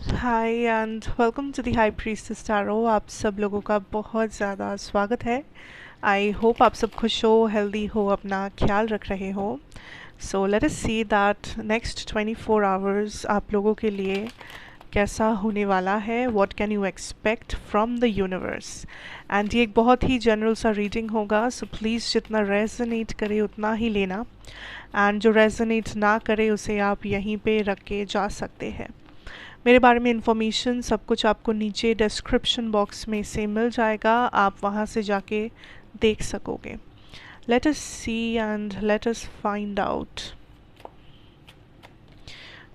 Hi and welcome to the high priestess tarot. आप सब लोगों का बहुत ज़्यादा स्वागत है। आई होप आप सब खुश हो, हेल्दी हो, अपना ख्याल रख रहे हो। So let us see that next 24 hours आप लोगों के लिए कैसा होने वाला है। What can you expect from the universe. And ये एक बहुत ही जनरल सा रीडिंग होगा, सो प्लीज़ जितना रेजोनेट करे उतना ही लेना, एंड जो रेजोनेट ना करे उसे आप यहीं पे रख के जा सकते हैं। मेरे बारे में इन्फॉर्मेशन सब कुछ आपको नीचे डिस्क्रिप्शन बॉक्स में से मिल जाएगा, आप वहाँ से जाके देख सकोगे। Let us see and let us find out.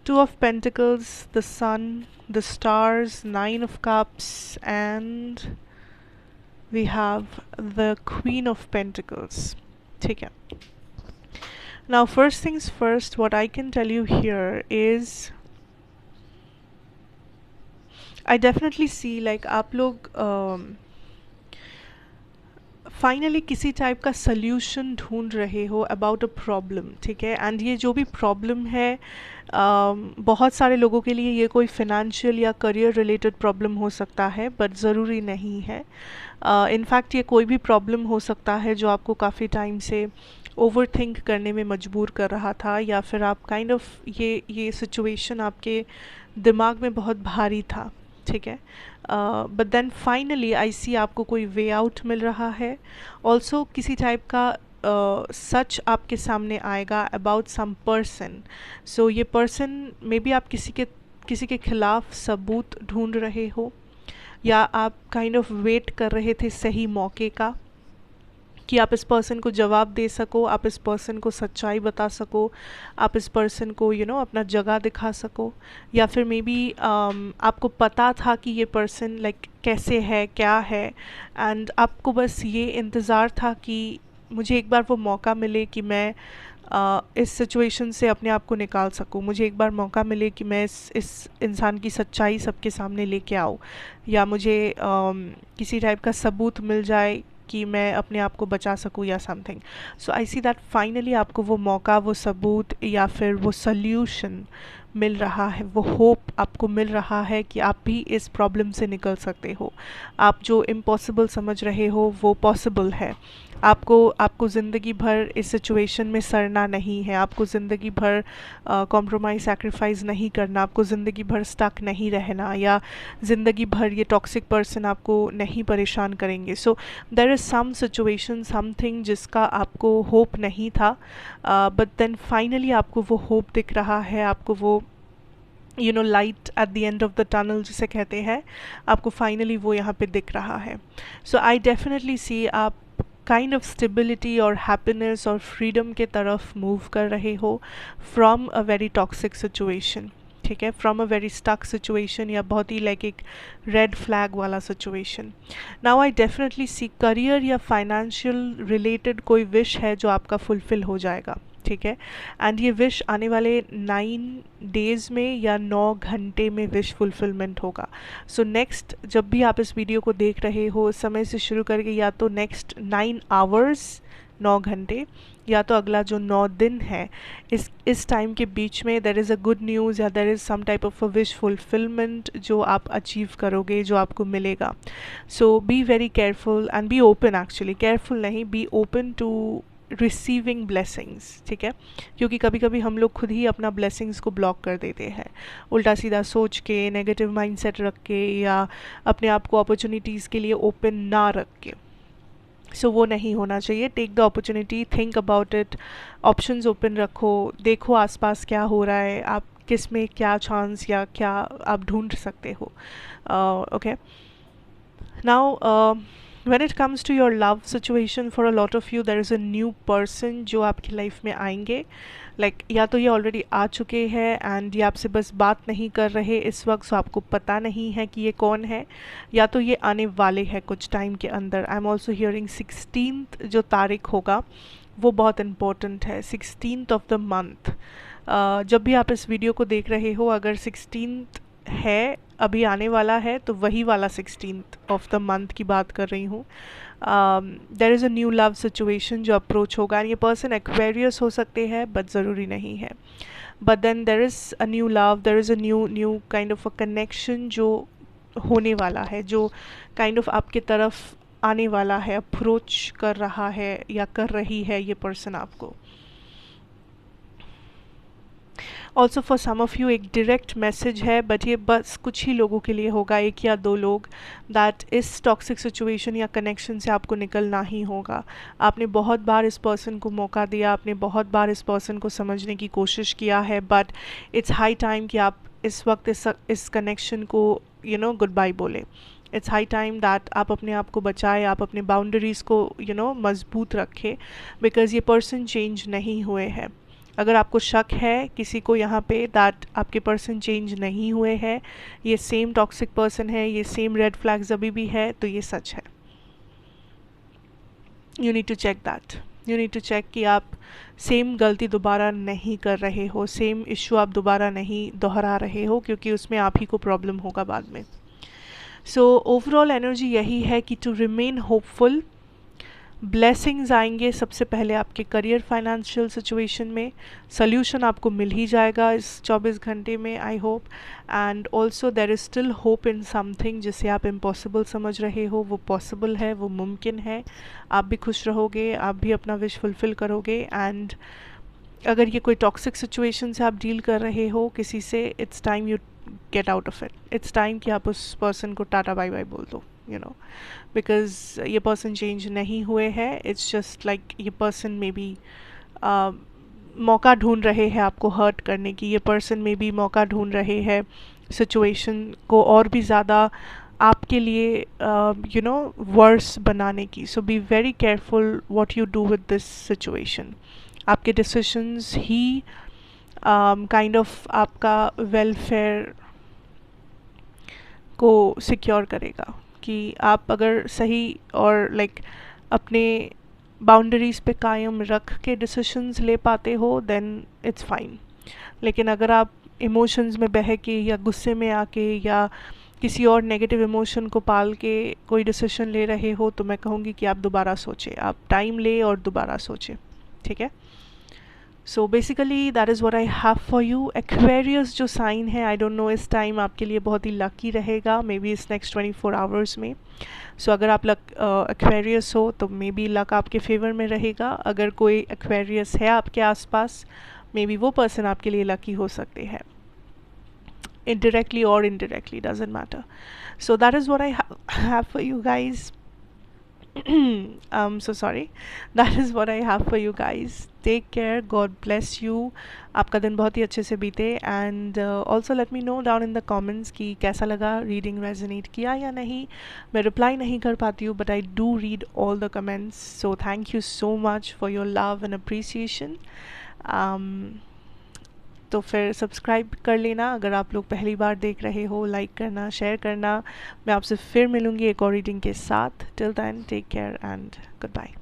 Two of pentacles, the sun, the stars, nine of cups, and we have the queen of pentacles. ठीक है, now first things first, what I can tell you here is I definitely see like आप लोग finally किसी type का solution ढूंढ रहे हो about a problem. ठीक है, एंड ये जो भी प्रॉब्लम है बहुत सारे लोगों के लिए ये कोई फिनेंशियल या करियर रिलेटेड प्रॉब्लम हो सकता है, बट ज़रूरी नहीं है। इनफैक्ट ये कोई भी प्रॉब्लम हो सकता है जो आपको काफ़ी टाइम से ओवर थिंक करने में मजबूर कर रहा था, या फिर आप काइंड ऑफ ये सिचुएशन आपके दिमाग में बहुत भारी था। ठीक है, बट देन फाइनली आई सी आपको कोई वे आउट मिल रहा है। ऑल्सो किसी टाइप का सच आपके सामने आएगा अबाउट सम पर्सन। सो ये पर्सन मे बी आप किसी के खिलाफ सबूत ढूंढ रहे हो, या आप काइंड ऑफ वेट कर रहे थे सही मौके का कि आप इस पर्सन को जवाब दे सको, आप इस पर्सन को सच्चाई बता सको, आप इस पर्सन को अपना जगह दिखा सको, या फिर मे बी आपको पता था कि ये पर्सन लाइक कैसे है, क्या है, एंड आपको बस ये इंतज़ार था कि मुझे एक बार वो मौका मिले कि मैं इस सिचुएशन से अपने आप को निकाल सकूं, मुझे एक बार मौका मिले कि मैं इस इंसान की सच्चाई सबके सामने लेके आऊँ, या मुझे किसी टाइप का सबूत मिल जाए कि मैं अपने आप को बचा सकूँ या something. So I see that finally आपको वो मौका, वो सबूत, या फिर वो सल्यूशन मिल रहा है, वो होप आपको मिल रहा है कि आप भी इस प्रॉब्लम से निकल सकते हो। आप जो इम्पॉसिबल समझ रहे हो वो पॉसिबल है। आपको ज़िंदगी भर इस सिचुएशन में सड़ना नहीं है, आपको ज़िंदगी भर कॉम्प्रोमाइज़ सैक्रिफाइस नहीं करना, आपको ज़िंदगी भर स्टक नहीं रहना, या ज़िंदगी भर ये टॉक्सिक पर्सन आपको नहीं परेशान करेंगे। So there is some situation, something जिसका आपको होप नहीं था, बट देन फाइनली आपको वो होप दिख रहा है, आपको वो light at the end of the tunnel जिसे कहते हैं, आपको फाइनली वो यहाँ पे दिख रहा है। सो आई डेफिनेटली सी आप काइंड ऑफ स्टेबिलिटी और हैप्पीनेस और फ्रीडम के तरफ मूव कर रहे हो from a very toxic situation. ठीक है, from a very stuck situation, या बहुत ही लाइक एक रेड फ्लैग वाला situation. Now I definitely see career या फाइनेंशियल रिलेटेड कोई विश है जो आपका फुलफिल हो जाएगा। ठीक है, एंड ये विश आने वाले 9 डेज़ में या 9 घंटे में विश फुलफिलमेंट होगा। सो नेक्स्ट जब भी आप इस वीडियो को देख रहे हो, उस समय से शुरू करके या तो नेक्स्ट 9 आवर्स 9 घंटे, या तो अगला जो 9 दिन है, इस टाइम के बीच में there is a good news या there is some type of a wish fulfilment जो आप अचीव करोगे, जो आपको मिलेगा। So be very careful and be open, actually careful नहीं, be open to receiving blessings. ठीक है, क्योंकि कभी कभी हम लोग खुद ही अपना ब्लेसिंग्स को ब्लॉक कर देते हैं, उल्टा सीधा सोच के, नेगेटिव माइंडसेट रख के, या अपने आप को अपॉर्चुनिटीज़ के लिए ओपन ना रख के। सो वो नहीं होना चाहिए। Take the opportunity, think about it, options open रखो, देखो आसपास क्या हो रहा है, आप किस में क्या चांस या क्या आप ढूंढ सकते हो। Okay, now when it comes to your love situation, for a lot of you there is a new person जो आपकी लाइफ में आएंगे। लाइक या तो ये ऑलरेडी आ चुके हैं एंड ये आपसे बस बात नहीं कर रहे इस वक्त, सो आपको पता नहीं है कि ये कौन है, या तो ये आने वाले हैं कुछ टाइम के अंदर। I am also hearing 16th जो तारीख होगा वो बहुत इम्पोर्टेंट है, 16th ऑफ द मंथ। जब भी आप इस वीडियो को देख रहे हो, अगर 16th है, अभी आने वाला है, तो वही वाला 16th ऑफ द मंथ की बात कर रही हूँ। There is a new love situation जो अप्रोच होगा। ये पर्सन एक्वेरियस हो सकते हैं बट ज़रूरी नहीं है। But then there is a new love, there is a new kind of a connection जो होने वाला है, जो काइंड ऑफ आपके तरफ आने वाला है, अप्रोच कर रहा है या कर रही है ये पर्सन आपको। Also for some of you एक डायरेक्ट मैसेज है, बट ये बस कुछ ही लोगों के लिए होगा, एक या दो लोग, दैट इस टॉक्सिक सिचुएशन या कनेक्शन से आपको निकलना ही होगा। आपने बहुत बार इस पर्सन को मौका दिया, आपने बहुत बार इस पर्सन को समझने की कोशिश किया है, बट इट्स हाई टाइम कि आप इस वक्त इस कनेक्शन को गुड बाय बोले। इट्स हाई टाइम दैट आप अपने आप को बचाए, आप अपने बाउंड्रीज़ को मजबूत रखें, बिकॉज़ ये पर्सन चेंज नहीं हुए हैं। अगर आपको शक है किसी को यहाँ पे दैट आपके पर्सन चेंज नहीं हुए हैं, ये सेम टॉक्सिक पर्सन है, ये सेम रेड फ्लैग्स अभी भी है, तो ये सच है। You need to check that, you need to check कि आप सेम गलती दोबारा नहीं कर रहे हो, सेम इशू आप दोबारा नहीं दोहरा रहे हो, क्योंकि उसमें आप ही को प्रॉब्लम होगा बाद में। सो ओवरऑल एनर्जी यही है कि टू रिमेन होपफुल, ब्लेसिंग्स आएंगे सबसे पहले आपके करियर फाइनेंशियल सिचुएशन में, सोल्यूशन आपको मिल ही जाएगा इस 24 घंटे में, I hope. And also there is still hope in something जिसे आप इम्पॉसिबल समझ रहे हो, वो पॉसिबल है, वो मुमकिन है। आप भी खुश रहोगे, आप भी अपना विश फुलफ़िल करोगे। एंड अगर ये कोई टॉक्सिक सिचुएशन से आप डील कर रहे हो किसी से, it's time you get out of it. It's time कि आप उस पर्सन को टाटा बाय बाय बोल दो, बिकॉज ये पर्सन चेंज नहीं हुए हैं। इट्स जस्ट लाइक ये पर्सन में भी मौका ढूंढ रहे हैं आपको हर्ट करने की, ये पर्सन में भी मौका ढूंढ रहे हैं सिचुएशन को और भी ज़्यादा आपके लिए वर्स बनाने की। So be very careful what you do with this situation. आपके डिसीशंस ही काइंड ऑफ आपका वेलफेयर को सिक्योर करेगा, कि आप अगर सही और अपने बाउंड्रीज़ पे कायम रख के डिसीशंस ले पाते हो, देन इट्स फाइन। लेकिन अगर आप इमोशंस में बह के या गुस्से में आके या किसी और नेगेटिव इमोशन को पाल के कोई डिसीजन ले रहे हो, तो मैं कहूँगी कि आप दोबारा सोचें, आप टाइम ले और दोबारा सोचें, ठीक है। So basically that is what I have for you. Aquarius जो साइन है, आई डोंट नो, इस टाइम आपके लिए बहुत ही लकी रहेगा, मे बी इस नेक्स्ट 24 आवर्स में। सो अगर आप एक्वेरियस हो तो मे बी लक आपके फेवर में रहेगा। अगर कोई एक्वेरियस है आपके आसपास, मे बी वो पर्सन आपके लिए लकी हो सकते हैं, indirectly or indirectly, doesn't matter. So that is what I have for you guys. I'm so sorry. That is what I have for you guys. Take care. God bless you. आपका दिन बहुत ही अच्छे से बीते। And also let me know down in the comments कि कैसा लगा, reading resonate किया या नहीं। मैं reply नहीं कर पाती हूँ, but I do read all the comments. So thank you so much for your love and appreciation. तो फिर सब्सक्राइब कर लेना अगर आप लोग पहली बार देख रहे हो, लाइक करना, शेयर करना। मैं आपसे फिर मिलूँगी एक और रीडिंग के साथ। Till then take care and good bye.